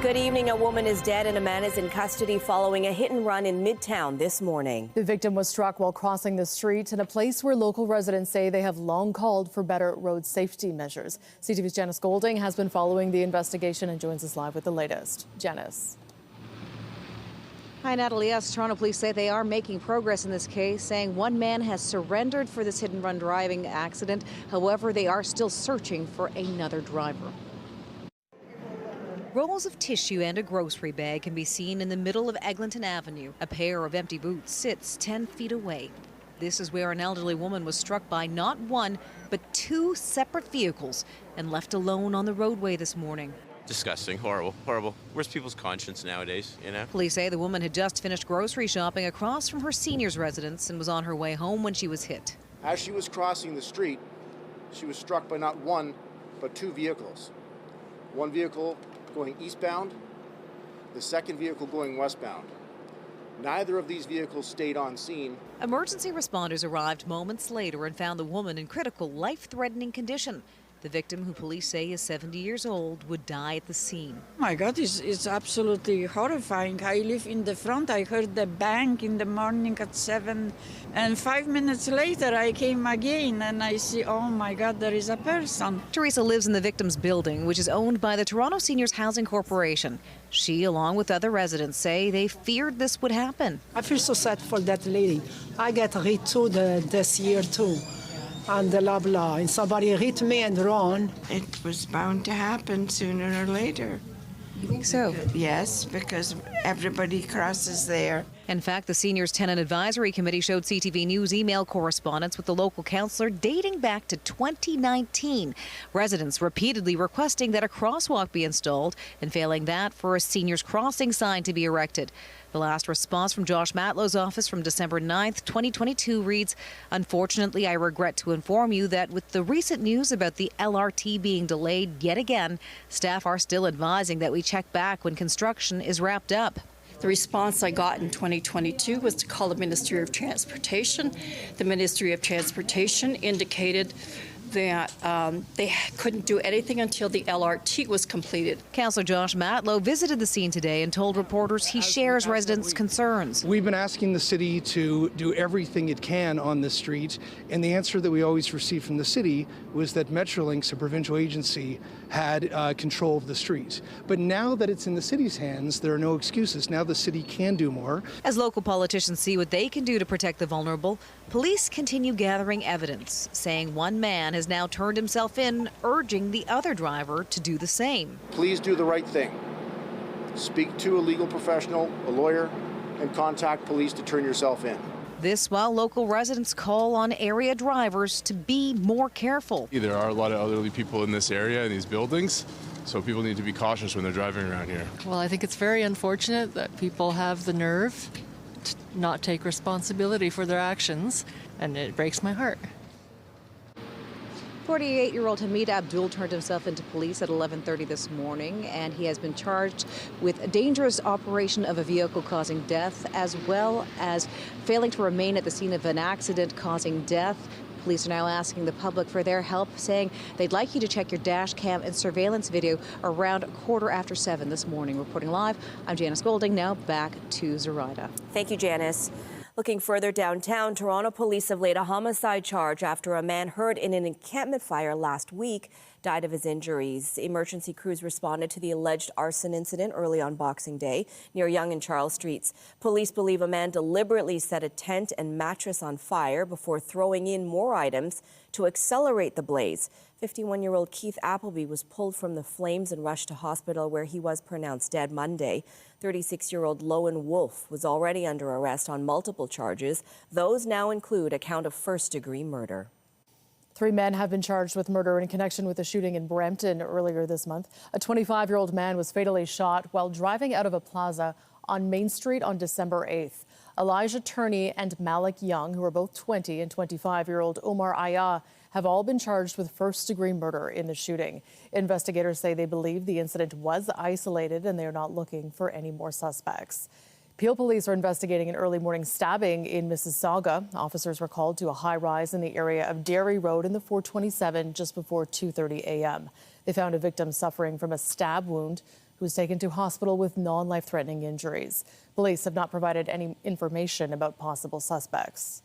Good evening. A woman is dead and a man is in custody following a hit and run in Midtown this morning. The victim was struck while crossing the street in a place where local residents say they have long called for better road safety measures. CTV's Janice Golding has been following the investigation and joins us live with the latest. Janice. Hi, Natalie. Yes, Toronto police say they are making progress in this case, saying one man has surrendered for this hit-and-run driving accident. However, they are still searching for another driver. Rolls of tissue and a grocery bag can be seen in the middle of Eglinton Avenue. A pair of empty boots sits 10 feet away. This is where an elderly woman was struck by not one, but two separate vehicles and left alone on the roadway this morning. Disgusting, horrible, horrible. Where's people's conscience nowadays, you know? Police say the woman had just finished grocery shopping across from her senior's residence and was on her way home when she was hit. As she was crossing the street, she was struck by not one, but two vehicles. One vehicle going eastbound, the second vehicle going westbound. Neither of these vehicles stayed on scene. Emergency responders arrived moments later and found the woman in critical, life-threatening condition. The victim, who police say is 70 years old, would die at the scene. Oh my God, it's absolutely horrifying. I live in the front. I heard the bang in the morning at 7, and 5 minutes later I came again and I see, oh my God, there is a person. Teresa lives in the victim's building, which is owned by the Toronto Seniors Housing Corporation. She, along with other residents, say they feared this would happen. I feel so sad for that lady. I get hit too this year too. And blah blah, and somebody hit me and run. It was bound to happen sooner or later. You think so? Yes, because everybody crosses there. In fact, the Seniors Tenant Advisory Committee showed CTV News email correspondence with the local councillor dating back to 2019. Residents repeatedly requesting that a crosswalk be installed, and failing that, for a seniors crossing sign to be erected. The last response from Josh Matlow's office from December 9th, 2022 reads, "Unfortunately, I regret to inform you that with the recent news about the LRT being delayed yet again, staff are still advising that we check back when construction is wrapped up." The response I got in 2022 was to call the Ministry of Transportation. The Ministry of Transportation indicated that they couldn't do anything until the LRT was completed. Councillor Josh Matlow visited the scene today and told reporters he shares residents' concerns. We've been asking the city to do everything it can on this street, and the answer that we always received from the city was that Metrolinx, a provincial agency, had control of the street. But now that it's in the city's hands, there are no excuses. Now the city can do more. As local politicians see what they can do to protect the vulnerable, police continue gathering evidence, saying one man has now turned himself in, urging the other driver to do the same. Please do the right thing. Speak to a legal professional, a lawyer, and contact police to turn yourself in. This while local residents call on area drivers to be more careful. There are a lot of elderly people in this area, in these buildings, so people need to be cautious when they're driving around here. Well, I think it's very unfortunate that people have the nerve to not take responsibility for their actions, and it breaks my heart. 48-year-old Hamid Abdul turned himself into police at 11:30 this morning, and he has been charged with a dangerous operation of a vehicle causing death, as well as failing to remain at the scene of an accident causing death. Police are now asking the public for their help, saying they'd like you to check your dash cam and surveillance video around 7:15 this morning. Reporting live, I'm Janice Golding. Now back to Zoraida. Thank you, Janice. Looking further downtown, Toronto police have laid a homicide charge after a man hurt in an encampment fire last week died of his injuries. Emergency crews responded to the alleged arson incident early on Boxing Day near Yonge and Charles Streets. Police believe a man deliberately set a tent and mattress on fire before throwing in more items to accelerate the blaze. 51-year-old Keith Appleby was pulled from the flames and rushed to hospital, where he was pronounced dead Monday. 36-year-old Lowen Wolf was already under arrest on multiple charges. Those now include a count of first-degree murder. 3 men have been charged with murder in connection with a shooting in Brampton earlier this month. A 25-year-old man was fatally shot while driving out of a plaza on Main Street on December 8th. Elijah Turney and Malik Young, who are both 20, and 25-year-old Omar Aya have all been charged with first-degree murder in the shooting. Investigators say they believe the incident was isolated and they are not looking for any more suspects. Peel police are investigating an early morning stabbing in Mississauga. Officers were called to a high-rise in the area of Derry Road in the 427 just before 2:30 a.m. They found a victim suffering from a stab wound. who was taken to hospital with non-life-threatening injuries. Police have not provided any information about possible suspects.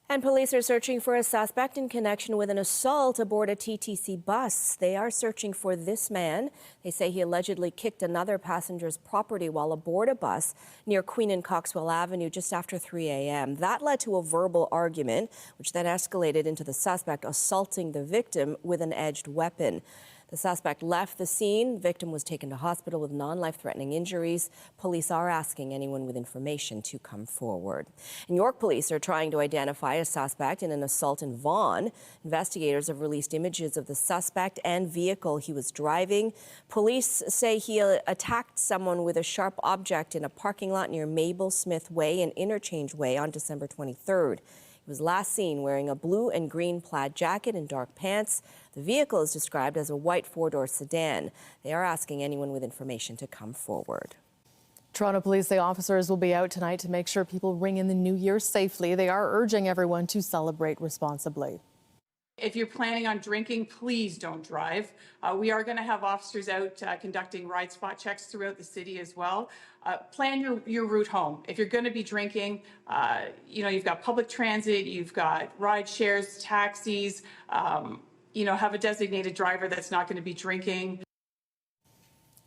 And police are searching for a suspect in connection with an assault aboard a TTC bus. They are searching for this man. They say he allegedly kicked another passenger's property while aboard a bus near Queen and Coxwell Avenue just after 3 a.m. That led to a verbal argument, which then escalated into the suspect assaulting the victim with an edged weapon. The suspect left the scene. Victim was taken to hospital with non-life-threatening injuries. Police are asking anyone with information to come forward. And York police are trying to identify a suspect in an assault in Vaughan. Investigators have released images of the suspect and vehicle he was driving. Police say he attacked someone with a sharp object in a parking lot near Mabel Smith Way and Interchange Way on December 23rd. He was last seen wearing a blue and green plaid jacket and dark pants. The vehicle is described as a white four-door sedan. They are asking anyone with information to come forward. Toronto police say officers will be out tonight to make sure people ring in the new year safely. They are urging everyone to celebrate responsibly. If you're planning on drinking, please don't drive. We are going to have officers out conducting ride spot checks throughout the city as well. Plan your route home. If you're going to be drinking, you've got public transit, you've got ride shares, taxis, have a designated driver that's not going to be drinking.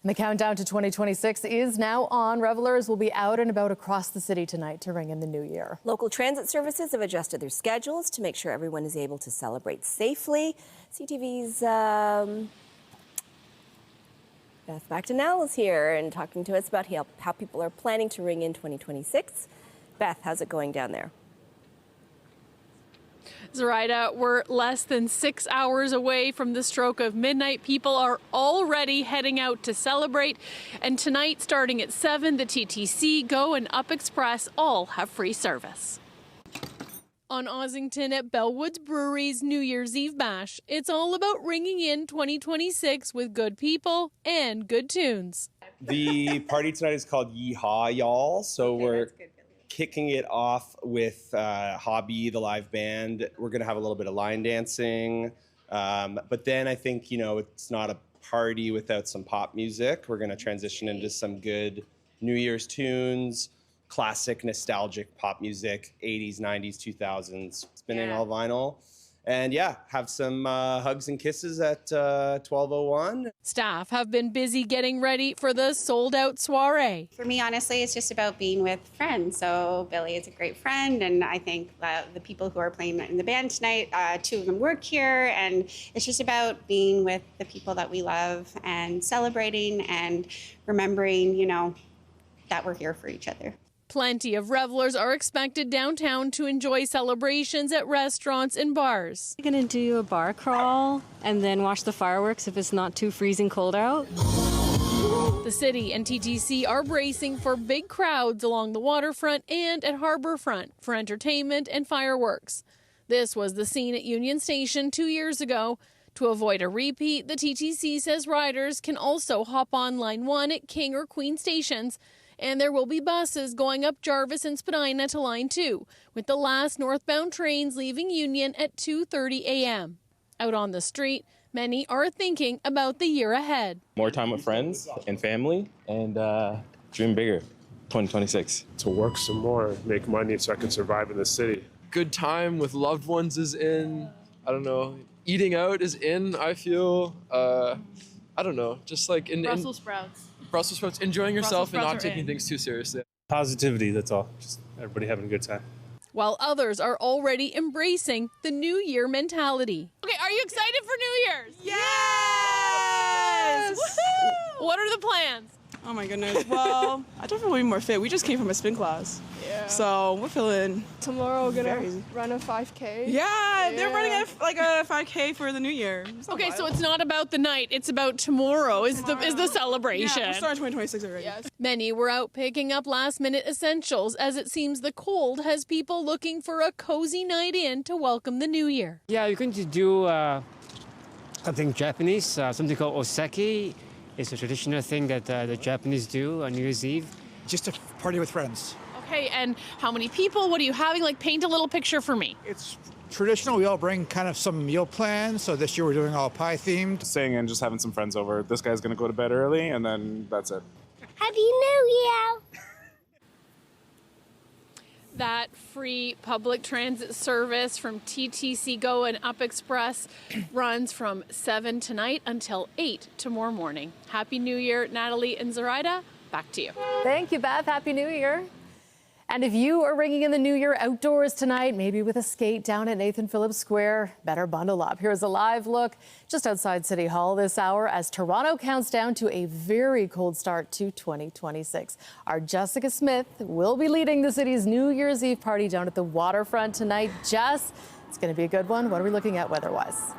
And the countdown to 2026 is now on. Revelers will be out and about across the city tonight to ring in the new year. Local transit services have adjusted their schedules to make sure everyone is able to celebrate safely. CTV's Beth Macdonell is here and talking to us about how people are planning to ring in 2026. Beth, how's it going down there? Zoraida, we're less than 6 hours away from the stroke of midnight. People are already heading out to celebrate. And tonight, starting at 7, the TTC, Go, and Up Express all have free service. On Ossington at Bellwoods Brewery's New Year's Eve Bash, it's all about ringing in 2026 with good people and good tunes. The party tonight is called Yeehaw Y'all, so we're kicking it off with Hobby, the live band. We're going to have a little bit of line dancing. But then I think, it's not a party without some pop music. We're going to transition into some good New Year's tunes, classic nostalgic pop music, 80s, 90s, 2000s, spinning all vinyl. And have some hugs and kisses at 12:01. Staff have been busy getting ready for the sold-out soiree. For me, honestly, it's just about being with friends. So Billy is a great friend, and I think the people who are playing in the band tonight, 2 of them work here, and it's just about being with the people that we love and celebrating and remembering, that we're here for each other. Plenty of revelers are expected downtown to enjoy celebrations at restaurants and bars. We're going to do a bar crawl and then watch the fireworks if it's not too freezing cold out. The city and TTC are bracing for big crowds along the waterfront and at Harbourfront for entertainment and fireworks. This was the scene at Union Station 2 years ago. To avoid a repeat, the TTC says riders can also hop on Line 1 at King or Queen stations. And there will be buses going up Jarvis and Spadina to Line 2, with the last northbound trains leaving Union at 2:30 a.m. Out on the street, many are thinking about the year ahead. More time with friends and family, and dream bigger, 2026. To work some more, make money so I can survive in the city. Good time with loved ones is in. Eating out is in, I feel. Just like in Brussels sprouts. Brussels sprouts, enjoying yourself and not taking things too seriously. Positivity, that's all. Just everybody having a good time. While others are already embracing the New Year mentality. Okay, are you excited for New Year's? Yes! Woohoo! What are the plans? Oh my goodness. Well, I definitely want to be more fit. We just came from a spin class. Yeah. So we're feeling tomorrow we're gonna run a 5K. Yeah, they're running a 5K for the new year. Okay, so it's not about the night, it's about tomorrow is the celebration. Yeah, we're starting 2026 already. Yes. Many were out picking up last-minute essentials as it seems the cold has people looking for a cozy night in to welcome the new year. Yeah, you're going to do something Japanese, something called oseki. It's a traditional thing that the Japanese do on New Year's Eve. Just a party with friends. Okay, and how many people? What are you having? Paint a little picture for me. It's traditional. We all bring kind of some meal plans. So this year we're doing all pie themed. Staying in, just having some friends over. This guy's gonna go to bed early, and then that's it. Happy New Year! That free public transit service from TTC Go and Up Express runs from 7 tonight until 8 tomorrow morning. Happy New Year, Natalie and Zoraida. Back to you. Thank you, Beth. Happy New Year. And if you are ringing in the new year outdoors tonight, maybe with a skate down at Nathan Phillips Square, better bundle up. Here's a live look just outside City Hall this hour as Toronto counts down to a very cold start to 2026. Our Jessica Smith will be leading the city's New Year's Eve party down at the waterfront tonight. Jess, it's going to be a good one. What are we looking at weather-wise?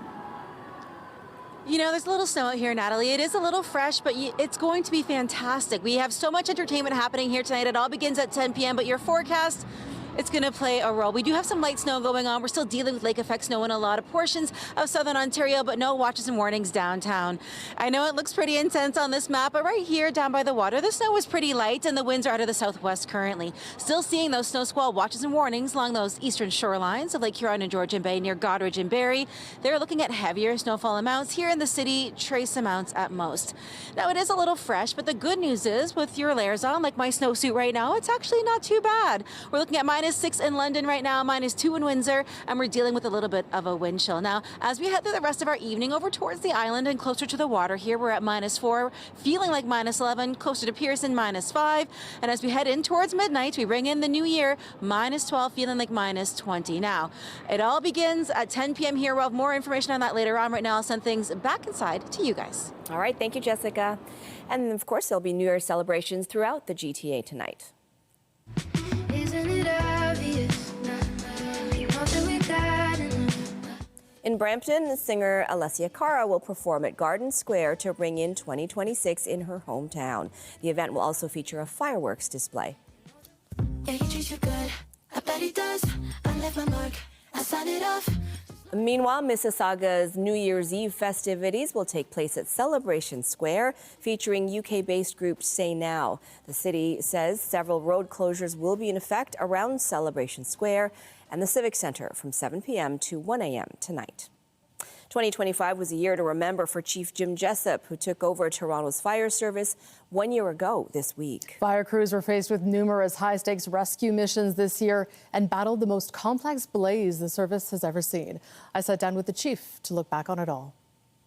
You know, there's a little snow out here, Natalie. It is a little fresh, but it's going to be fantastic. We have so much entertainment happening here tonight. It all begins at 10 p.m., but your forecast, it's going to play a role. We do have some light snow going on. We're still dealing with lake effect snow in a lot of portions of southern Ontario, but no watches and warnings downtown. I know it looks pretty intense on this map, but right here down by the water, the snow is pretty light and the winds are out of the southwest currently. Still seeing those snow squall watches and warnings along those eastern shorelines of Lake Huron and Georgian Bay near Goderich and Barrie. They're looking at heavier snowfall amounts here in the city, trace amounts at most. Now it is a little fresh, but the good news is with your layers on, like my snowsuit right now, it's actually not too bad. We're looking at -6 in London right now, -2 in Windsor, and we're dealing with a little bit of a wind chill. Now, as we head through the rest of our evening over towards the island and closer to the water here, we're at -4, feeling like -11, closer to Pearson, -5. And as we head in towards midnight, we bring in the new year, -12, feeling like -20. Now, it all begins at 10 p.m. here. We'll have more information on that later on. Right now, I'll send things back inside to you guys. All right, thank you, Jessica. And of course, there'll be New Year celebrations throughout the GTA tonight. Isn't it obvious? Nothing we got enough. In Brampton, singer Alessia Cara will perform at Garden Square to ring in 2026 in her hometown. The event will also feature a fireworks display. Yeah, he treats you good. I bet he does. I left my mark. I signed it off. Meanwhile, Mississauga's New Year's Eve festivities will take place at Celebration Square, featuring UK-based group Say Now. The city says several road closures will be in effect around Celebration Square and the Civic Centre from 7 p.m. to 1 a.m. tonight. 2025 was a year to remember for Chief Jim Jessup, who took over Toronto's fire service 1 year ago this week. Fire crews were faced with numerous high-stakes rescue missions this year and battled the most complex blaze the service has ever seen. I sat down with the chief to look back on it all.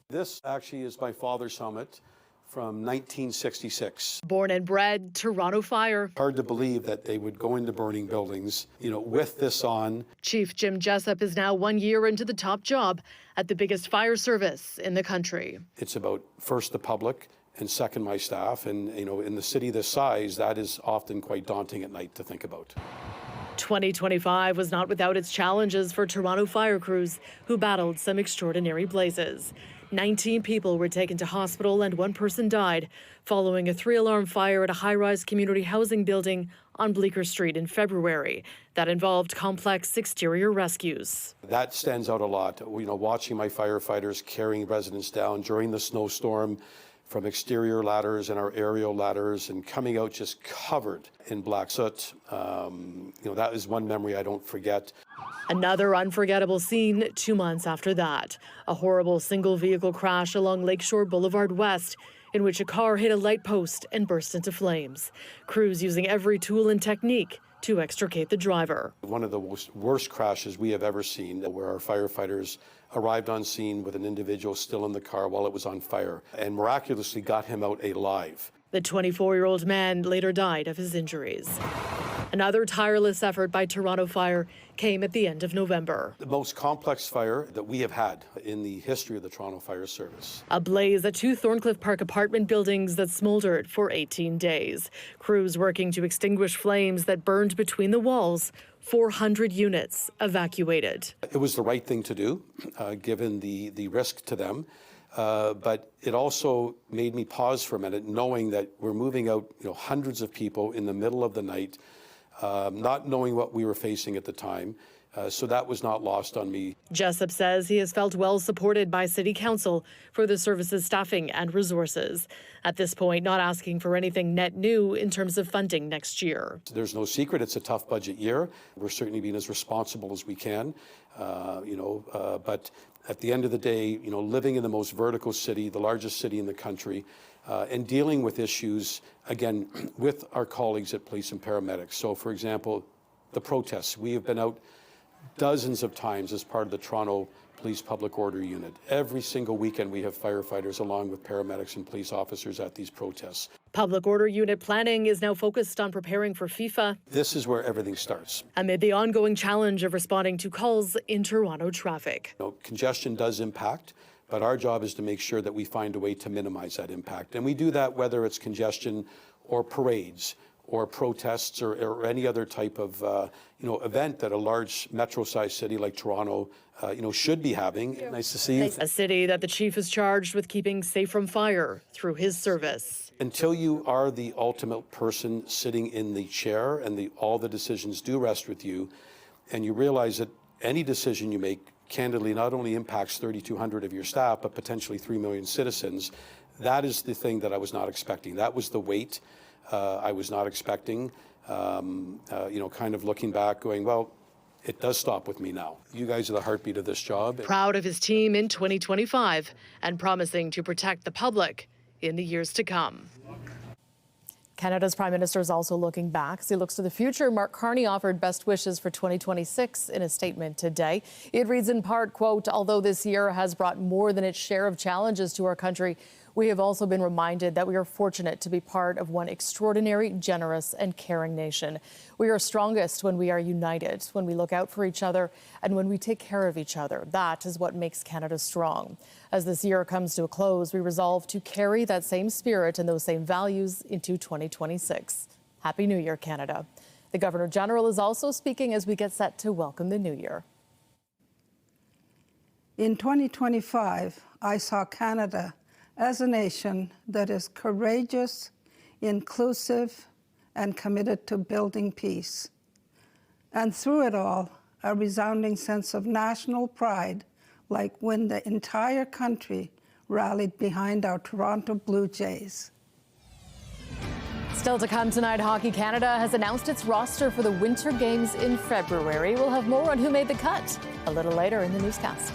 This actually is my father's helmet from 1966. Born and bred Toronto Fire. Hard to believe that they would go into burning buildings, with this on. Chief Jim Jessup is now 1 year into the top job at the biggest fire service in the country. It's about first the public and second my staff. And, in the city this size, that is often quite daunting at night to think about. 2025 was not without its challenges for Toronto fire crews, who battled some extraordinary blazes. 19 people were taken to hospital and 1 person died following a 3-alarm fire at a high-rise community housing building on Bleecker Street in February that involved complex exterior rescues. That stands out a lot. Watching my firefighters carrying residents down during the snowstorm from exterior ladders and our aerial ladders and coming out just covered in black soot. That is one memory I don't forget. Another unforgettable scene 2 months after that. A horrible single-vehicle crash along Lakeshore Boulevard West in which a car hit a light post and burst into flames. Crews using every tool and technique to extricate the driver. One of the worst crashes we have ever seen, where our firefighters arrived on scene with an individual still in the car while it was on fire and miraculously got him out alive. The 24-year-old man later died of his injuries. Another tireless effort by Toronto Fire came at the end of November. The most complex fire that we have had in the history of the Toronto Fire Service. A blaze at 2 Thorncliffe Park apartment buildings that smoldered for 18 days. Crews working to extinguish flames that burned between the walls. 400 units evacuated. It was the right thing to do, given the risk to them. But it also made me pause for a minute, knowing that we're moving out hundreds of people in the middle of the night, not knowing what we were facing at the time, So that was not lost on me. Jessup says he has felt well supported by City Council for the service's staffing and resources. At this point, not asking for anything net new in terms of funding next year. There's no secret it's a tough budget year. We're certainly being as responsible as we can, but at the end of the day, living in the most vertical city, the largest city in the country, and dealing with issues, again, with our colleagues at police and paramedics. So, for example, the protests. We have been out dozens of times as part of the Toronto Police Public Order Unit. Every single weekend we have firefighters along with paramedics and police officers at these protests. Public Order Unit planning is now focused on preparing for FIFA. This is where everything starts. Amid the ongoing challenge of responding to calls in Toronto traffic. Congestion does impact, but our job is to make sure that we find a way to minimize that impact. And we do that whether it's congestion or parades or protests or any other type of event that a large metro-sized city like Toronto should be having. Nice to see you. A city that the chief is charged with keeping safe from fire through his service. Until you are the ultimate person sitting in the chair and all the decisions do rest with you, and you realize that any decision you make candidly not only impacts 3,200 of your staff, but potentially 3 million citizens, that is the thing that I was not expecting. That was the weight I was not expecting, kind of looking back going, well, it does stop with me now. You guys are the heartbeat of this job. Proud of his team in 2025 and promising to protect the public in the years to come. Canada's Prime Minister is also looking back. As he looks to the future, Mark Carney offered best wishes for 2026 in a statement today. It reads in part, quote, although this year has brought more than its share of challenges to our country, we have also been reminded that we are fortunate to be part of one extraordinary, generous, and caring nation. We are strongest when we are united, when we look out for each other, and when we take care of each other. That is what makes Canada strong. As this year comes to a close, we resolve to carry that same spirit and those same values into 2026. Happy New Year, Canada. The Governor General is also speaking as we get set to welcome the new year. In 2025, I saw Canada as a nation that is courageous, inclusive, and committed to building peace. And through it all, a resounding sense of national pride, like when the entire country rallied behind our Toronto Blue Jays. Still to come tonight, Hockey Canada has announced its roster for the Winter Games in February. We'll have more on who made the cut a little later in the newscast.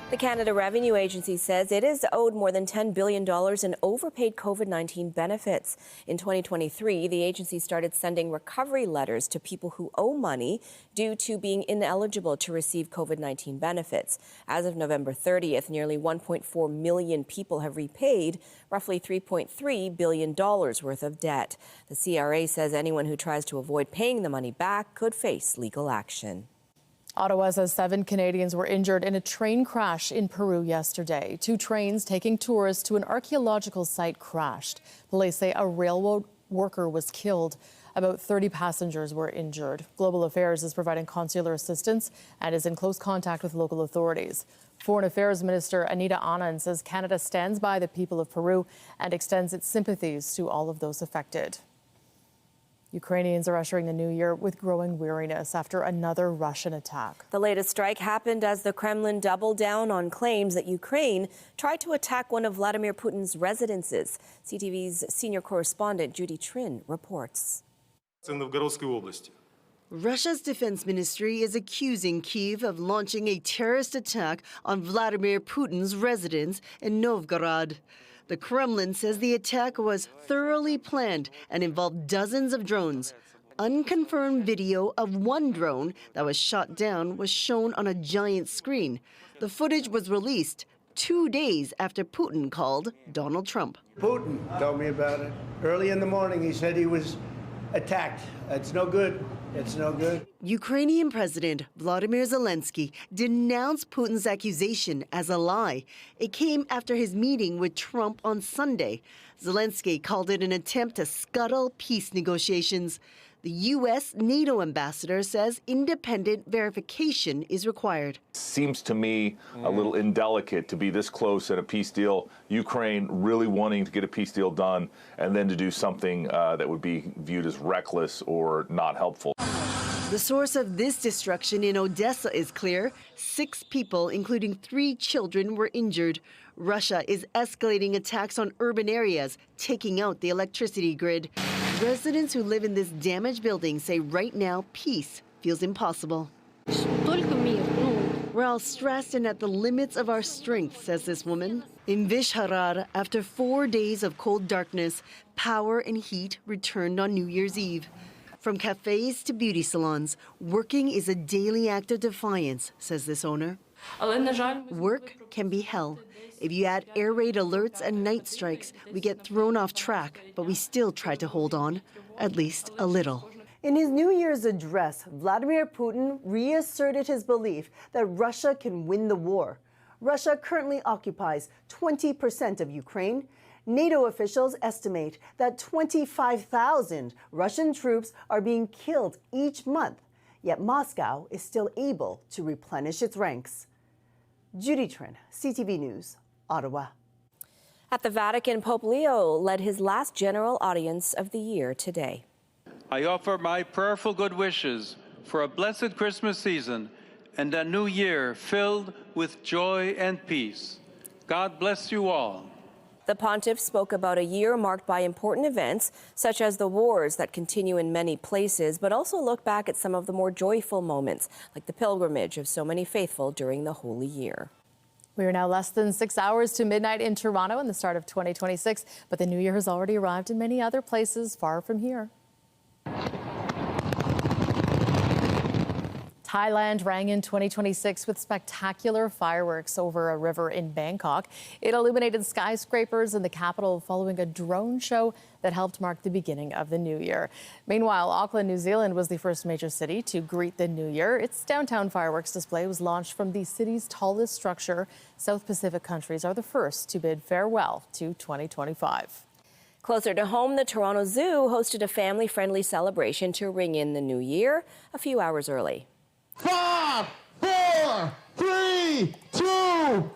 The Canada Revenue Agency says it is owed more than $10 billion in overpaid COVID-19 benefits. In 2023, the agency started sending recovery letters to people who owe money due to being ineligible to receive COVID-19 benefits. As of November 30th, nearly 1.4 million people have repaid roughly $3.3 billion worth of debt. The CRA says anyone who tries to avoid paying the money back could face legal action. Ottawa says 7 Canadians were injured in a train crash in Peru yesterday. 2 trains taking tourists to an archaeological site crashed. Police say a railroad worker was killed. About 30 passengers were injured. Global Affairs is providing consular assistance and is in close contact with local authorities. Foreign Affairs Minister Anita Anand says Canada stands by the people of Peru and extends its sympathies to all of those affected. Ukrainians are ushering the new year with growing weariness after another Russian attack. The latest strike happened as the Kremlin doubled down on claims that Ukraine tried to attack one of Vladimir Putin's residences. CTV's senior correspondent Judy Trin reports. Russia's defense ministry is accusing Kyiv of launching a terrorist attack on Vladimir Putin's residence in Novgorod. The Kremlin says the attack was thoroughly planned and involved dozens of drones. Unconfirmed video of one drone that was shot down was shown on a giant screen. The footage was released 2 days after Putin called Donald Trump. Putin told me about it. Early in the morning, he said he was attacked. That's no good. It's no good. Ukrainian President Volodymyr Zelensky denounced Putin's accusation as a lie. It came after his meeting with Trump on Sunday. Zelensky called it an attempt to scuttle peace negotiations. The U.S. NATO ambassador says independent verification is required. Seems to me a little indelicate to be this close in a peace deal, Ukraine really wanting to get a peace deal done, and then to do something that would be viewed as reckless or not helpful. The source of this destruction in Odessa is clear. 6 people, including 3 children, were injured. Russia is escalating attacks on urban areas, taking out the electricity grid. Residents who live in this damaged building say right now peace feels impossible. We're all stressed and at the limits of our strength, says this woman. In Vishharar, after 4 days of cold darkness, power and heat returned on New Year's Eve. From cafes to beauty salons, working is a daily act of defiance, says this owner. Work can be hell. If you add air raid alerts and night strikes, we get thrown off track, but we still try to hold on, at least a little. In his New Year's address, Vladimir Putin reasserted his belief that Russia can win the war. Russia currently occupies 20% of Ukraine. NATO officials estimate that 25,000 Russian troops are being killed each month, yet Moscow is still able to replenish its ranks. Judy Trin, CTV News, Ottawa. At the Vatican, Pope Leo led his last general audience of the year today. I offer my prayerful good wishes for a blessed Christmas season and a new year filled with joy and peace. God bless you all. The pontiff spoke about a year marked by important events, such as the wars that continue in many places, but also looked back at some of the more joyful moments, like the pilgrimage of so many faithful during the Holy Year. We are now less than 6 hours to midnight in Toronto and the start of 2026, but the new year has already arrived in many other places far from here. Thailand rang in 2026 with spectacular fireworks over a river in Bangkok. It illuminated skyscrapers in the capital following a drone show that helped mark the beginning of the new year. Meanwhile, Auckland, New Zealand was the first major city to greet the new year. Its downtown fireworks display was launched from the city's tallest structure. South Pacific countries are the first to bid farewell to 2025. Closer to home, the Toronto Zoo hosted a family-friendly celebration to ring in the new year a few hours early. 5, 4, 3, 2, 1.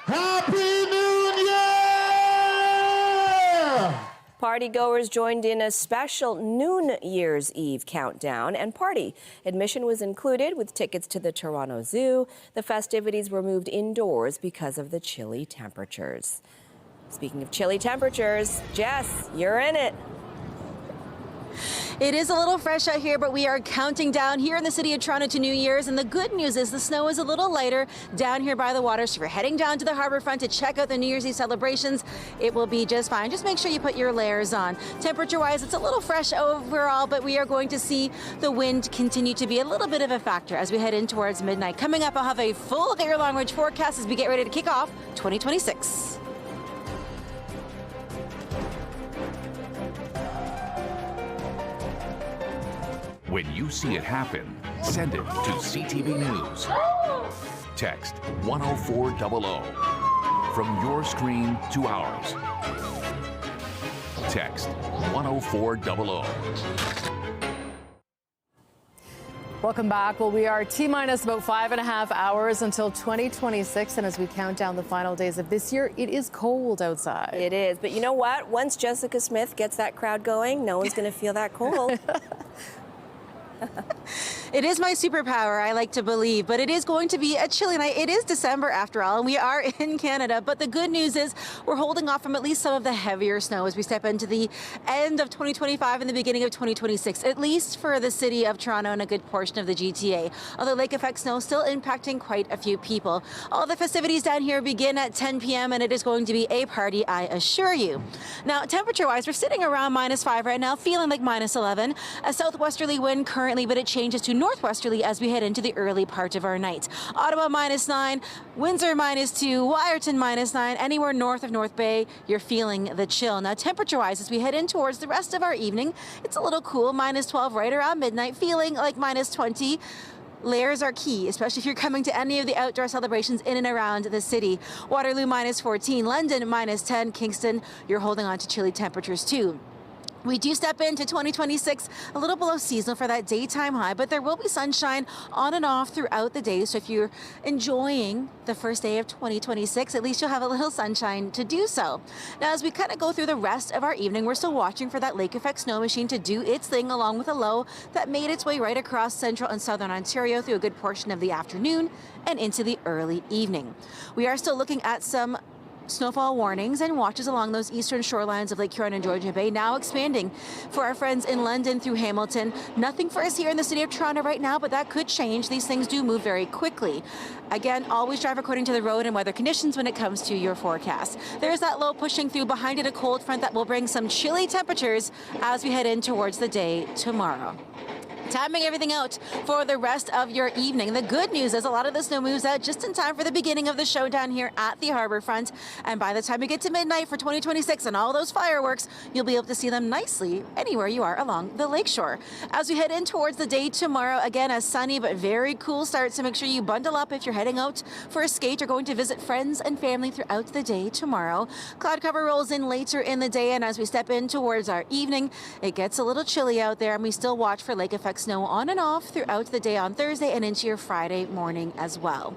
Happy New Year! Partygoers joined in a special New Year's Eve countdown and party. Admission was included with tickets to the Toronto Zoo. The festivities were moved indoors because of the chilly temperatures. Speaking of chilly temperatures, Jess, you're in it. It is a little fresh out here, but we are counting down here in the city of Toronto to New Year's. And the good news is the snow is a little lighter down here by the water. So if you're heading down to the harbor front to check out the New Year's Eve celebrations, it will be just fine. Just make sure you put your layers on. Temperature-wise, it's a little fresh overall, but we are going to see the wind continue to be a little bit of a factor as we head in towards midnight. Coming up, I'll have a full look at your long-range forecast as we get ready to kick off 2026. When you see it happen, send it to CTV News. Text 10400. From your screen to ours. Text 10400. Welcome back. Well, we are T-minus about 5.5 hours until 2026. And as we count down the final days of this year, it is cold outside. It is. But you know what? Once Jessica Smith gets that crowd going, no one's going to feel that cold. It is my superpower, I like to believe, but it is going to be a chilly night. It is December after all, and we are in Canada. But the good news is we're holding off from at least some of the heavier snow as we step into the end of 2025 and the beginning of 2026, at least for the city of Toronto and a good portion of the GTA. Although lake effect snow still impacting quite a few people. All the festivities down here begin at 10 p.m. and it is going to be a party, I assure you. Now, temperature-wise, we're sitting around -5 right now, feeling like -11. A southwesterly wind currently, but it changes to northwesterly as we head into the early part of our night. Ottawa -9, Windsor -2, Wyerton -9, anywhere north of North Bay, you're feeling the chill. Now temperature-wise, as we head in towards the rest of our evening, it's a little cool, -12 right around midnight, feeling like -20. Layers are key, especially if you're coming to any of the outdoor celebrations in and around the city. Waterloo -14, London -10, Kingston, you're holding on to chilly temperatures too. We do step into 2026 a little below seasonal for that daytime high, but there will be sunshine on and off throughout the day. So if you're enjoying the first day of 2026, at least you'll have a little sunshine to do so. Now, as we kind of go through the rest of our evening, we're still watching for that lake effect snow machine to do its thing, along with a low that made its way right across central and southern Ontario through a good portion of the afternoon and into the early evening. We are still looking at some snowfall warnings and watches along those eastern shorelines of Lake Huron and Georgian Bay, now expanding for our friends in London through Hamilton. Nothing for us here in the city of Toronto right now, but that could change. These things do move very quickly. Again, always drive according to the road and weather conditions when it comes to your forecast. There's that low pushing through, behind it a cold front that will bring some chilly temperatures as we head in towards the day tomorrow. Timing everything out for the rest of your evening. The good news is a lot of the snow moves out just in time for the beginning of the showdown here at the Harbourfront. And by the time you get to midnight for 2026 and all those fireworks, you'll be able to see them nicely anywhere you are along the lakeshore. As we head in towards the day tomorrow, again, a sunny but very cool start. So make sure you bundle up if you're heading out for a skate or going to visit friends and family throughout the day tomorrow. Cloud cover rolls in later in the day. And as we step in towards our evening, it gets a little chilly out there, and we still watch for lake effect snow on and off throughout the day on Thursday and into your Friday morning as well.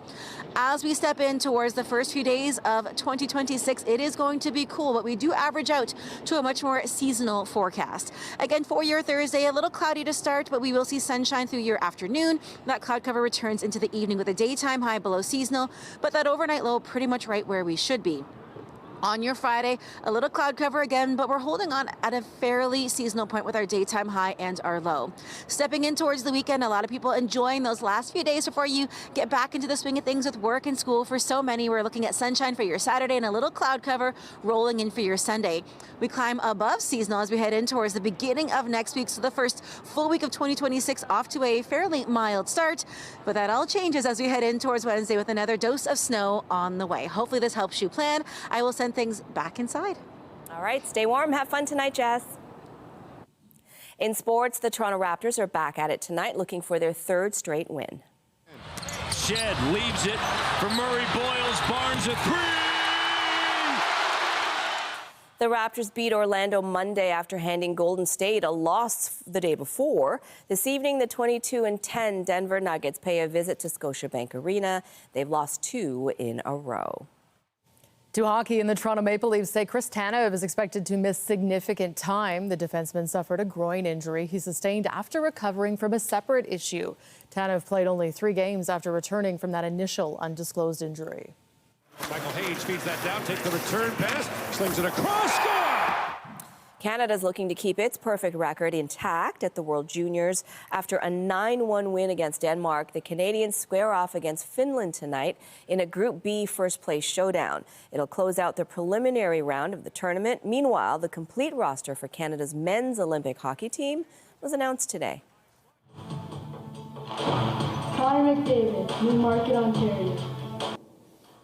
As we step in towards the first few days of 2026, it is going to be cool, but we do average out to a much more seasonal forecast. Again, for your Thursday, a little cloudy to start, but we will see sunshine through your afternoon. That cloud cover returns into the evening with a daytime high below seasonal, but that overnight low pretty much right where we should be. On your Friday, a little cloud cover again, but we're holding on at a fairly seasonal point with our daytime high and our low. Stepping in towards the weekend, a lot of people enjoying those last few days before you get back into the swing of things with work and school. For so many, we're looking at sunshine for your Saturday and a little cloud cover rolling in for your Sunday. We climb above seasonal as we head in towards the beginning of next week. So the first full week of 2026 off to a fairly mild start, but that all changes as we head in towards Wednesday with another dose of snow on the way. Hopefully this helps you plan. I will send things back inside. All right, stay warm. Have fun tonight, Jess. In sports, the Toronto Raptors are back at it tonight, looking for their third straight win. Shed leaves it for Murray Boyles. Barnes a three. The Raptors beat Orlando Monday after handing Golden State a loss the day before. This evening, the 22-10 Denver Nuggets pay a visit to Scotiabank Arena. They've lost 2 in a row. To hockey, and the Toronto Maple Leafs say Chris Tanev is expected to miss significant time. The defenseman suffered a groin injury he sustained after recovering from a separate issue. Tanev played only 3 games after returning from that initial undisclosed injury. Michael Hayes feeds that down, takes the return pass, slings it across, score! Canada's looking to keep its perfect record intact at the World Juniors. After a 9-1 win against Denmark, the Canadians square off against Finland tonight in a Group B first-place showdown. It'll close out the preliminary round of the tournament. Meanwhile, the complete roster for Canada's men's Olympic hockey team was announced today. Connor McDavid, Newmarket, Ontario.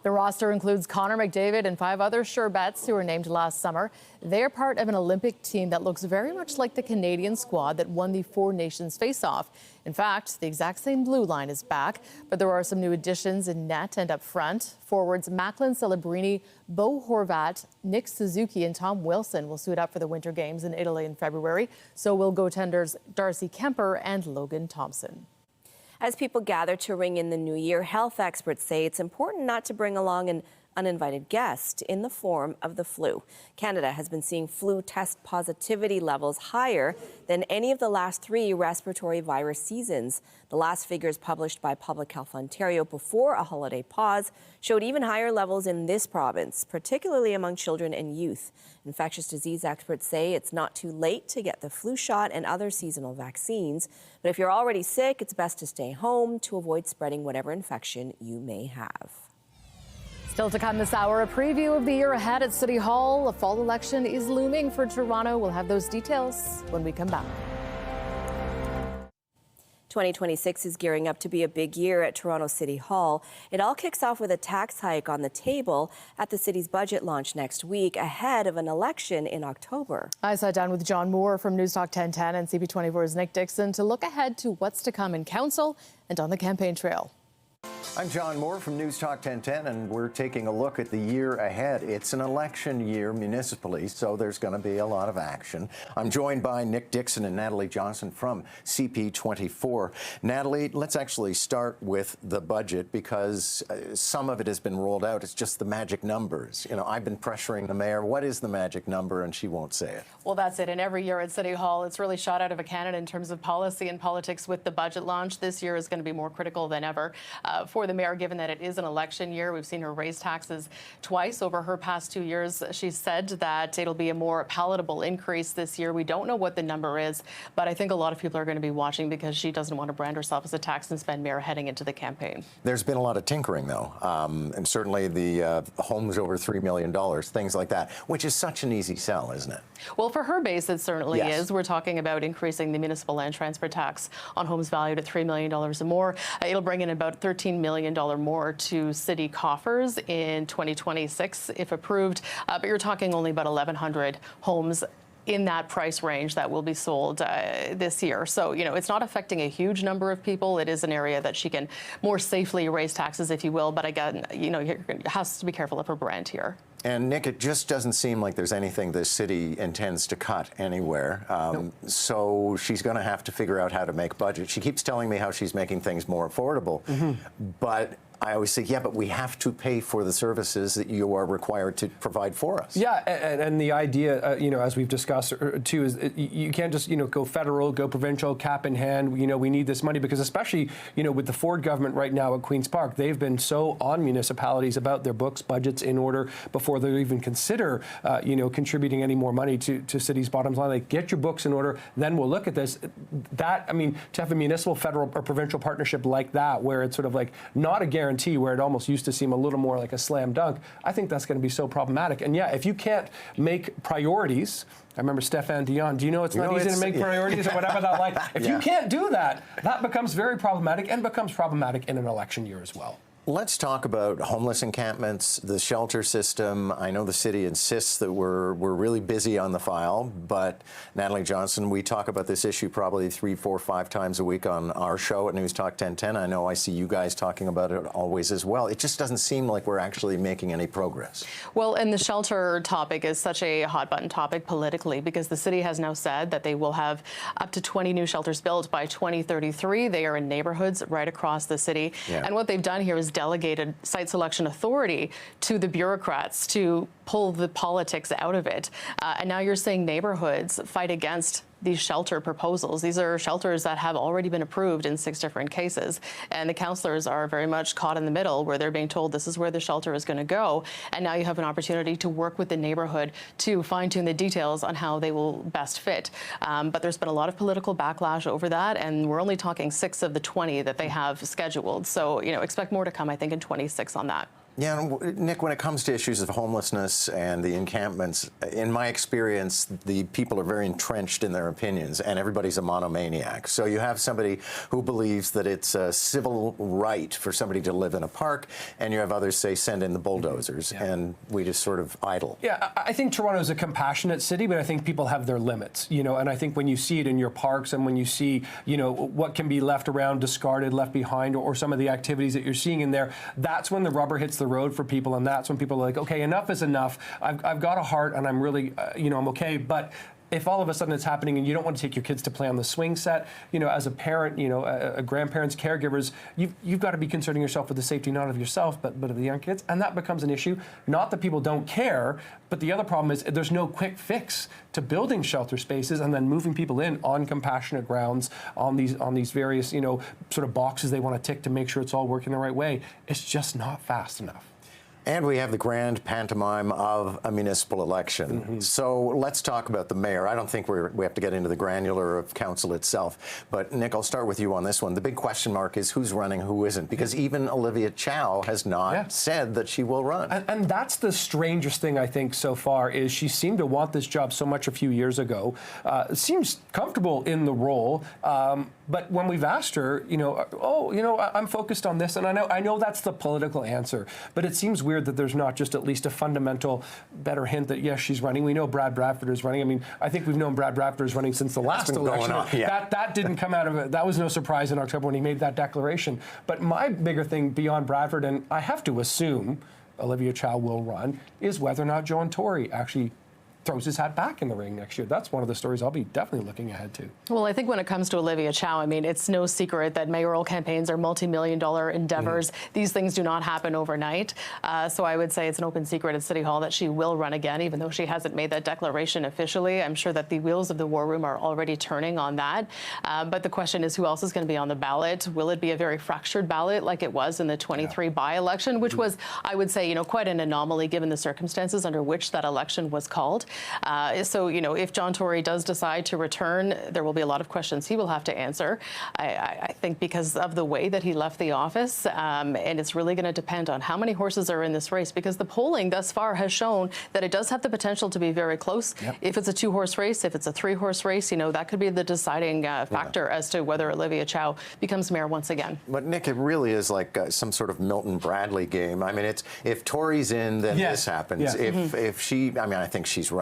The roster includes Connor McDavid and 5 other sure bets who were named last summer. They're part of an Olympic team that looks very much like the Canadian squad that won the 4 Nations face-off. In fact, the exact same blue line is back, but there are some new additions in net and up front. Forwards Macklin Celebrini, Bo Horvat, Nick Suzuki, and Tom Wilson will suit up for the Winter Games in Italy in February. So will goaltenders Darcy Kemper and Logan Thompson. As people gather to ring in the new year, health experts say it's important not to bring along an uninvited guest in the form of the flu. Canada has been seeing flu test positivity levels higher than any of the last 3 respiratory virus seasons. The last figures published by Public Health Ontario before a holiday pause showed even higher levels in this province, particularly among children and youth. Infectious disease experts say it's not too late to get the flu shot and other seasonal vaccines. But if you're already sick, it's best to stay home to avoid spreading whatever infection you may have. Still to come this hour, a preview of the year ahead at City Hall. A fall election is looming for Toronto. We'll have those details when we come back. 2026 is gearing up to be a big year at Toronto City Hall. It all kicks off with a tax hike on the table at the city's budget launch next week, ahead of an election in October. I sat down with John Moore from News Talk 1010 and CP24's Nick Dixon to look ahead to what's to come in council and on the campaign trail. I'm John Moore from News Talk 1010, and we're taking a look at the year ahead. It's an election year municipally, so there's going to be a lot of action. I'm joined by Nick Dixon and Natalie Johnson from CP24. Natalie, let's actually start with the budget because some of it has been rolled out. It's just the magic numbers. You know, I've been pressuring the mayor. What is the magic number? And she won't say it. Well, that's it. And every year at City Hall, it's really shot out of a cannon in terms of policy and politics with the budget launch. This year is going to be more critical than ever for the mayor, given that it is an election year. We've seen her raise taxes twice over her past 2 years. She said that it'll be a more palatable increase this year. We don't know what the number is, but I think a lot of people are going to be watching because she doesn't want to brand herself as a tax and spend mayor heading into the campaign. There's been a lot of tinkering, though, and certainly the homes over $3 million, things like that, which is such an easy sell, isn't it? Well, for her base, it certainly is. We're talking about increasing the municipal land transfer tax on homes valued at $3 million or more. It'll bring in about $13 million more to city coffers in 2026, if approved. But you're talking only about 1,100 homes in that price range that will be sold this year. So, you know, it's not affecting a huge number of people. It is an area that she can more safely raise taxes, if you will. But again, you know, you has to be careful of her brand here. And Nick, it just doesn't seem like there's anything this city intends to cut anywhere. So she's going to have to figure out how to make budget. She keeps telling me how she's making things more affordable, but I always say, yeah, but we have to pay for the services that you are required to provide for us. Yeah, and the idea, you know, as we've discussed too, is you can't just, you know, go federal, go provincial, cap in hand. You know, we need this money because especially, you know, with the Ford government right now at Queen's Park, they've been so on municipalities about their books, budgets in order before they even consider, you know, contributing any more money to cities' bottom line. Like, get your books in order, then we'll look at this. That, I mean, to have a municipal, federal, or provincial partnership like that, where it's sort of like not a guarantee, where it almost used to seem a little more like a slam dunk, I think that's going to be so problematic. And yeah, if you can't make priorities, I remember Stéphane Dion, do you know it's not easy to make priorities or whatever that like? If you can't do that, that becomes very problematic and becomes problematic in an election year as well. Let's talk about homeless encampments, the shelter system. I know the city insists that we're really busy on the file, but Natalie Johnson, we talk about this issue probably 3, 4, 5 times a week on our show at News Talk 1010. I know I see you guys talking about it always as well. It just doesn't seem like we're actually making any progress. Well, and the shelter topic is such a hot button topic politically because the city has now said that they will have up to 20 new shelters built by 2033. They are in neighborhoods right across the city. And what they've done here is delegated site selection authority to the bureaucrats to pull the politics out of it. And now you're saying neighborhoods fight against these shelter proposals. These are shelters that have already been approved in 6 different cases. And the councillors are very much caught in the middle where they're being told this is where the shelter is going to go. And now you have an opportunity to work with the neighborhood to fine-tune the details on how they will best fit. But there's been a lot of political backlash over that. And we're only talking 6 of the 20 that they have scheduled. So, you know, expect more to come, I think, in 26 on that. Yeah, Nick, when it comes to issues of homelessness and the encampments, in my experience, the people are very entrenched in their opinions, and everybody's a monomaniac. So you have somebody who believes that it's a civil right for somebody to live in a park, and you have others say, send in the bulldozers, and we just sort of idle. Yeah, I think Toronto is a compassionate city, but I think people have their limits, you know, and I think when you see it in your parks and when you see, you know, what can be left around, discarded, left behind, or some of the activities that you're seeing in there, that's when the rubber hits the road for people, and that's when people are like, okay, enough is enough. I've got a heart, and I'm really, you know, I'm okay, but if all of a sudden it's happening and you don't want to take your kids to play on the swing set, you know, as a parent, you know, grandparents, caregivers, you've got to be concerning yourself with the safety not of yourself, but of the young kids, and that becomes an issue. Not that people don't care, but the other problem is there's no quick fix to building shelter spaces and then moving people in on compassionate grounds on these various, you know, sort of boxes they want to tick to make sure it's all working the right way. It's just not fast enough. And we have the grand pantomime of a municipal election. So let's talk about the mayor. I don't think we have to get into the granular of council itself. But Nick, I'll start with you on this one. The big question mark is who's running, who isn't, because even Olivia Chow has not said that she will run. And that's the strangest thing, I think, so far, is she seemed to want this job so much a few years ago, seems comfortable in the role, But when we've asked her, I'm focused on this, and I know that's the political answer, but it seems weird that there's not just at least a fundamental better hint that yes, she's running. We know Brad Bradford is running. I mean, I think we've known Brad Bradford is running since the last election. That didn't come out of it. That was no surprise in October when he made that declaration. But my bigger thing beyond Bradford, and I have to assume Olivia Chow will run, is whether or not John Tory actually throws his hat back in the ring next year. That's one of the stories I'll be definitely looking ahead to. Well, I think when it comes to Olivia Chow, I mean, it's no secret that mayoral campaigns are multi-million-dollar endeavors. These things do not happen overnight. So I would say it's an open secret at City Hall that she will run again, even though she hasn't made that declaration officially. I'm sure that the wheels of the war room are already turning on that. But the question is, who else is going to be on the ballot? Will it be a very fractured ballot like it was in the 23 by-election, which was, I would say, quite an anomaly given the circumstances under which that election was called. So, if John Tory does decide to return, there will be a lot of questions he will have to answer, I think, because of the way that he left the office. And it's really going to depend on how many horses are in this race, because the polling thus far has shown that it does have the potential to be very close. If it's a 2-horse race, if it's a 3-horse race, that could be the deciding factor as to whether Olivia Chow becomes mayor once again. But, Nick, it really is like some sort of Milton Bradley game. I mean, it's if Tory's in, then this happens. If she, I think she's running.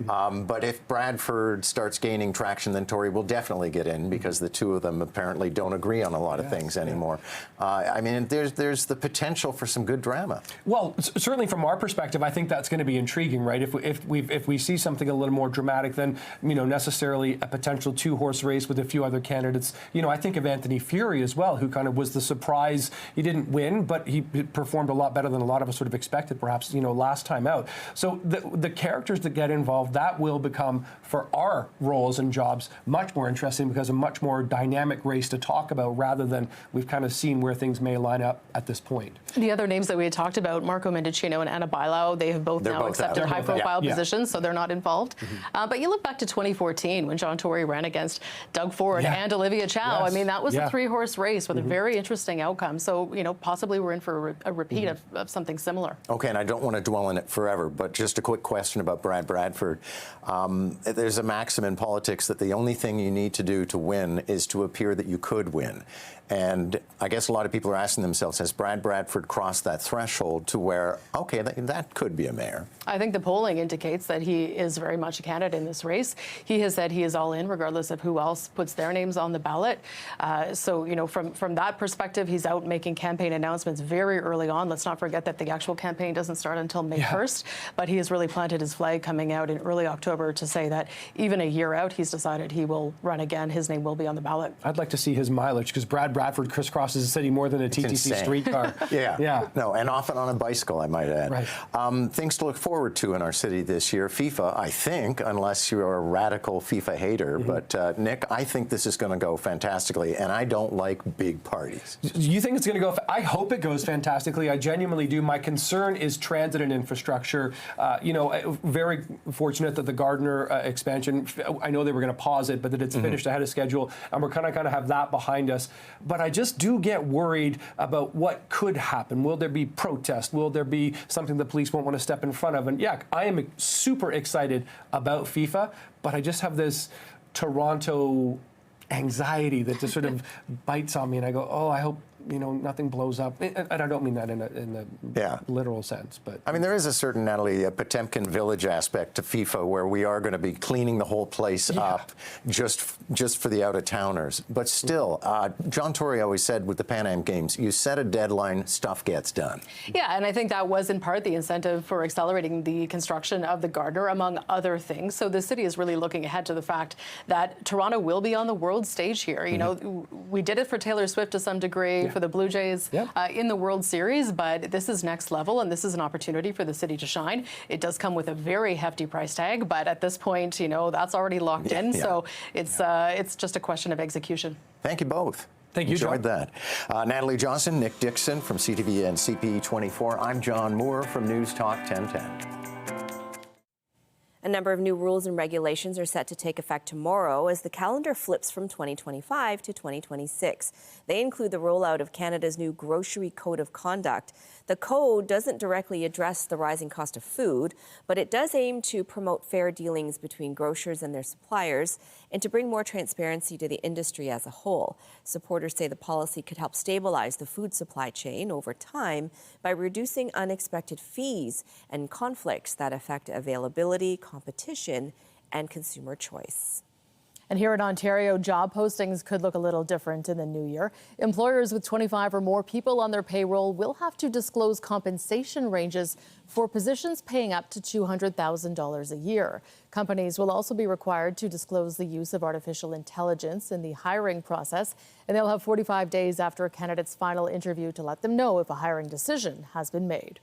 But if Bradford starts gaining traction, then Tory will definitely get in, because the two of them apparently don't agree on a lot of things anymore. I mean, there's the potential for some good drama. Well, certainly from our perspective, I think that's going to be intriguing, right? If we see something a little more dramatic than necessarily a potential 2-horse race with a few other candidates. I think of Anthony Furey as well, who kind of was the surprise. He didn't win, but he performed a lot better than a lot of us sort of expected, perhaps last time out. So the characters that get involved, that will become, for our roles and jobs, much more interesting, because a much more dynamic race to talk about, rather than we've kind of seen where things may line up at this point. The other names that we had talked about, Marco Mendicino and Anna Bailao, they have both now accepted high-profile positions, so they're not involved. But you look back to 2014 when John Tory ran against Doug Ford and Olivia Chow. I mean, that was a 3-horse race with a very interesting outcome. So, possibly we're in for a repeat of something similar. Okay, and I don't want to dwell on it forever, but just a quick question about Brad Bradford. There's a maxim in politics that the only thing you need to do to win is to appear that you could win. And I guess a lot of people are asking themselves, has Brad Bradford crossed that threshold to where, okay, that could be a mayor? I think the polling indicates that he is very much a candidate in this race. He has said he is all in, regardless of who else puts their names on the ballot. So, from that perspective, he's out making campaign announcements very early on. Let's not forget that the actual campaign doesn't start until May 1st. But he has really planted his flag coming out in early October to say that even a year out, he's decided he will run again. His name will be on the ballot. I'd like to see his mileage, because Brad Bradford crisscrosses the city more than a TTC streetcar. No, and often on a bicycle, I might add. Right. Things to look forward to in our city this year. FIFA, I think, unless you're a radical FIFA hater, but Nick, I think this is going to go fantastically, and I don't like big parties. You think it's going to go? I hope it goes fantastically. I genuinely do. My concern is transit and infrastructure. Very fortunate that the Gardner expansion, I know they were going to pause it, but that it's finished ahead of schedule, and we're kind of have that behind us. But I just do get worried about what could happen. Will there be protest? Will there be something the police won't want to step in front of? And I am super excited about FIFA, but I just have this Toronto anxiety that just sort of bites on me, and I go, oh, I hope nothing blows up. And I don't mean that in the literal sense, but I mean, there is a certain, Natalie, a Potemkin Village aspect to FIFA, where we are going to be cleaning the whole place up just for the out-of-towners. But still, John Tory always said with the Pan Am Games, you set a deadline, stuff gets done. Yeah, and I think that was in part the incentive for accelerating the construction of the Gardner, among other things. So the city is really looking ahead to the fact that Toronto will be on the world stage here. We did it for Taylor Swift to some degree, for the Blue Jays in the World Series, but this is next level, and this is an opportunity for the city to shine. It does come with a very hefty price tag, but at this point, that's already locked in. So it's just a question of execution. Thank you both. Thank you, Enjoyed that. Natalie Johnson, Nick Dixon from CTV and CP24. I'm John Moore from News Talk 1010. A number of new rules and regulations are set to take effect tomorrow as the calendar flips from 2025 to 2026. They include the rollout of Canada's new Grocery Code of Conduct. The code doesn't directly address the rising cost of food, but it does aim to promote fair dealings between grocers and their suppliers and to bring more transparency to the industry as a whole. Supporters say the policy could help stabilize the food supply chain over time by reducing unexpected fees and conflicts that affect availability, competition, and consumer choice. And here in Ontario, job postings could look a little different in the new year. Employers with 25 or more people on their payroll will have to disclose compensation ranges for positions paying up to $200,000 a year. Companies will also be required to disclose the use of artificial intelligence in the hiring process, and they'll have 45 days after a candidate's final interview to let them know if a hiring decision has been made.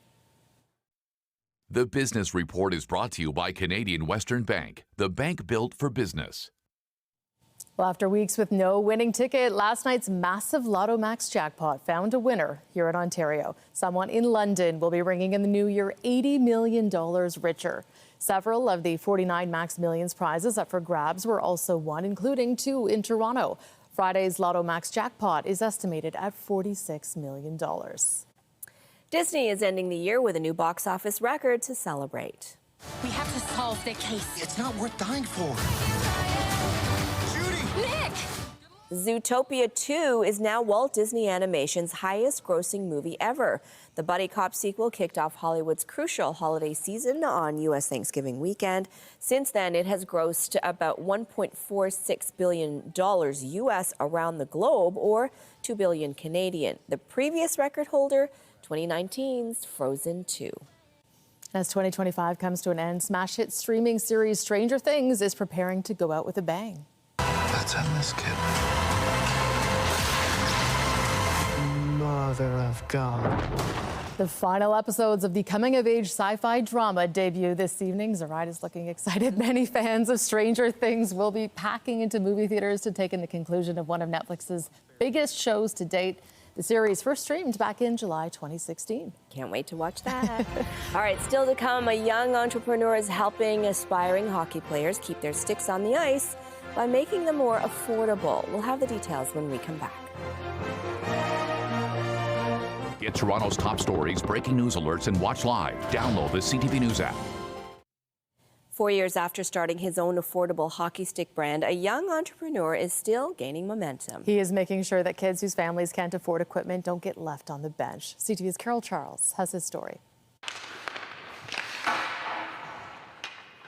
The Business Report is brought to you by Canadian Western Bank, the bank built for business. Well, after weeks with no winning ticket, last night's massive Lotto Max jackpot found a winner here in Ontario. Someone in London will be ringing in the new year $80 million richer. Several of the 49 Max Millions prizes up for grabs were also won, including 2 in Toronto. Friday's Lotto Max jackpot is estimated at $46 million. Disney is ending the year with a new box office record to celebrate. We have to solve the case. It's not worth dying for. Nick! Zootopia 2 is now Walt Disney Animation's highest-grossing movie ever. The buddy cop sequel kicked off Hollywood's crucial holiday season on U.S. Thanksgiving weekend. Since then, it has grossed about $1.46 billion U.S. around the globe, or $2 billion Canadian. The previous record holder, 2019's Frozen 2. As 2025 comes to an end, smash hit streaming series Stranger Things is preparing to go out with a bang. That's endless, kid. Mother of God. The final episodes of the coming-of-age sci-fi drama debut this evening. Zarai is looking excited. Many fans of Stranger Things will be packing into movie theaters to take in the conclusion of one of Netflix's biggest shows to date. The series first streamed back in July 2016. Can't wait to watch that. All right, still to come, a young entrepreneur is helping aspiring hockey players keep their sticks on the ice by making them more affordable. We'll have the details when we come back. Get Toronto's top stories, breaking news alerts, and watch live. Download the CTV News app. 4 years after starting his own affordable hockey stick brand, a young entrepreneur is still gaining momentum. He is making sure that kids whose families can't afford equipment don't get left on the bench. CTV's Carol Charles has his story.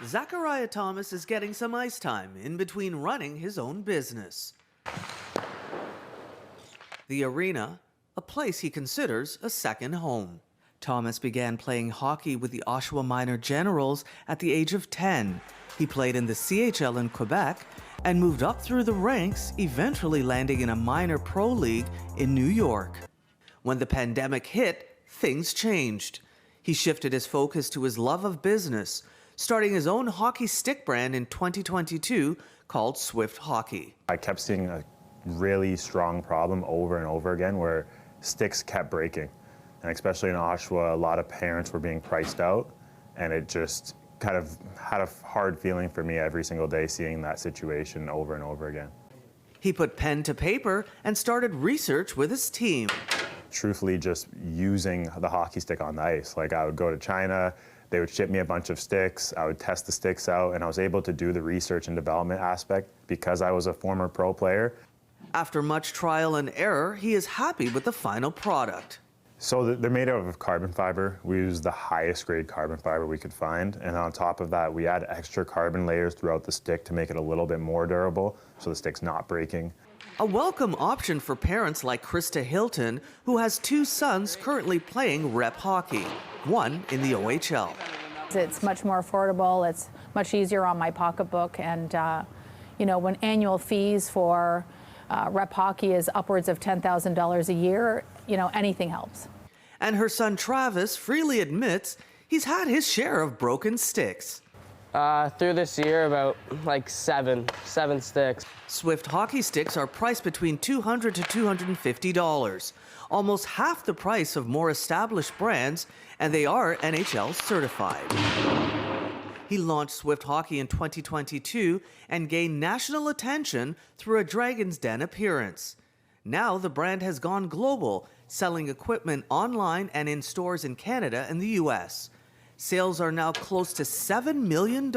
Zachariah Thomas is getting some ice time in between running his own business. The arena, a place he considers a second home. Thomas began playing hockey with the Oshawa Minor Generals at the age of 10. He played in the CHL in Quebec and moved up through the ranks, eventually landing in a minor pro league in New York. When the pandemic hit, things changed. He shifted his focus to his love of business, starting his own hockey stick brand in 2022 called Swift Hockey. I kept seeing a really strong problem over and over again where sticks kept breaking. And especially in Oshawa, a lot of parents were being priced out, and it just kind of had a hard feeling for me every single day seeing that situation over and over again. He put pen to paper and started research with his team. Truthfully, just using the hockey stick on the ice. Like, I would go to China, they would ship me a bunch of sticks, I would test the sticks out, and I was able to do the research and development aspect because I was a former pro player. After much trial and error, he is happy with the final product. So they're made out of carbon fiber. We use the highest grade carbon fiber we could find. And on top of that, we add extra carbon layers throughout the stick to make it a little bit more durable so the stick's not breaking. A welcome option for parents like Krista Hilton, who has 2 sons currently playing rep hockey, one in the OHL. It's much more affordable. It's much easier on my pocketbook. And, when annual fees for rep hockey is upwards of $10,000 a year, anything helps. And her son Travis freely admits he's had his share of broken sticks. Through this year, about seven sticks. Swift hockey sticks are priced between $200 to $250, almost half the price of more established brands, and they are NHL certified. He launched Swift Hockey in 2022 and gained national attention through a Dragon's Den appearance. Now the brand has gone global, selling equipment online and in stores in Canada and the US. Sales are now close to $7 million.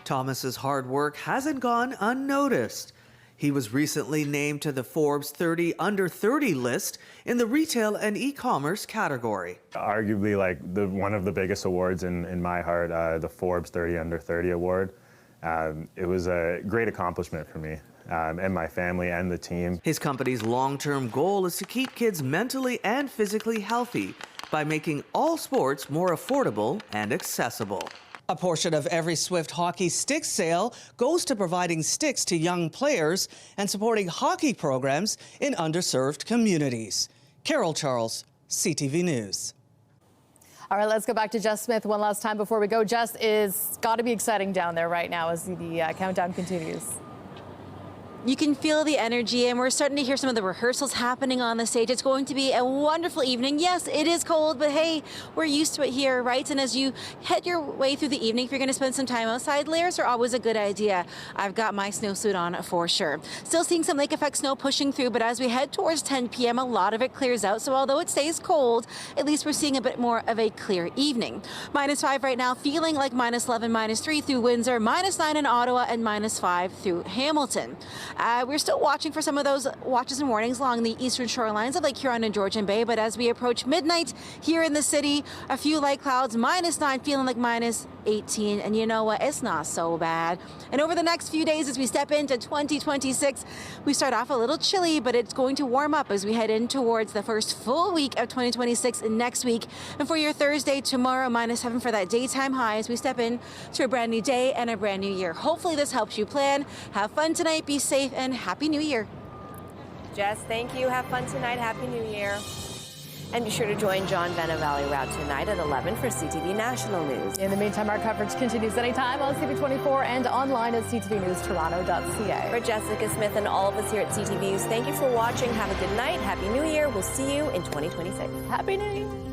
Thomas's hard work hasn't gone unnoticed. He was recently named to the Forbes 30 Under 30 list in the retail and e-commerce category. Arguably, like one of the biggest awards in my heart, the Forbes 30 Under 30 award. It was a great accomplishment for me and my family and the team. His company's long-term goal is to keep kids mentally and physically healthy by making all sports more affordable and accessible. A portion of every Swift hockey stick sale goes to providing sticks to young players and supporting hockey programs in underserved communities. Carol Charles, CTV News. All right, let's go back to Jess Smith one last time before we go. Jess, is got to be exciting down there right now as the countdown continues. You can feel the energy, and we're starting to hear some of the rehearsals happening on the stage. It's going to be a wonderful evening. Yes, it is cold, but hey, we're used to it here, right? And as you head your way through the evening, if you're going to spend some time outside, layers are always a good idea. I've got my snowsuit on for sure. Still seeing some lake effect snow pushing through, but as we head towards 10 p.m., a lot of it clears out. So although it stays cold, at least we're seeing a bit more of a clear evening. -5 right now, feeling like -11, -3 through Windsor, -9 in Ottawa, and -5 through Hamilton. We're still watching for some of those watches and warnings along the eastern shorelines of Lake Huron and Georgian Bay, but as we approach midnight here in the city, a few light clouds, -9, feeling like -18, and you know what, it's not so bad. And over the next few days as we step into 2026, we start off a little chilly, but it's going to warm up as we head in towards the first full week of 2026 next week. And for your Thursday, tomorrow, -7 for that daytime high as we step in to a brand new day and a brand new year. Hopefully this helps you plan. Have fun tonight, be safe, and Happy New Year. Jess, thank you. Have fun tonight. Happy New Year. And be sure to join John Vanna Valley Route tonight at 11 for CTV National News. In the meantime, our coverage continues anytime on CTV24 and online at ctvnewstoronto.ca. For Jessica Smith and all of us here at CTV News, thank you for watching. Have a good night. Happy New Year. We'll see you in 2026. Happy New Year.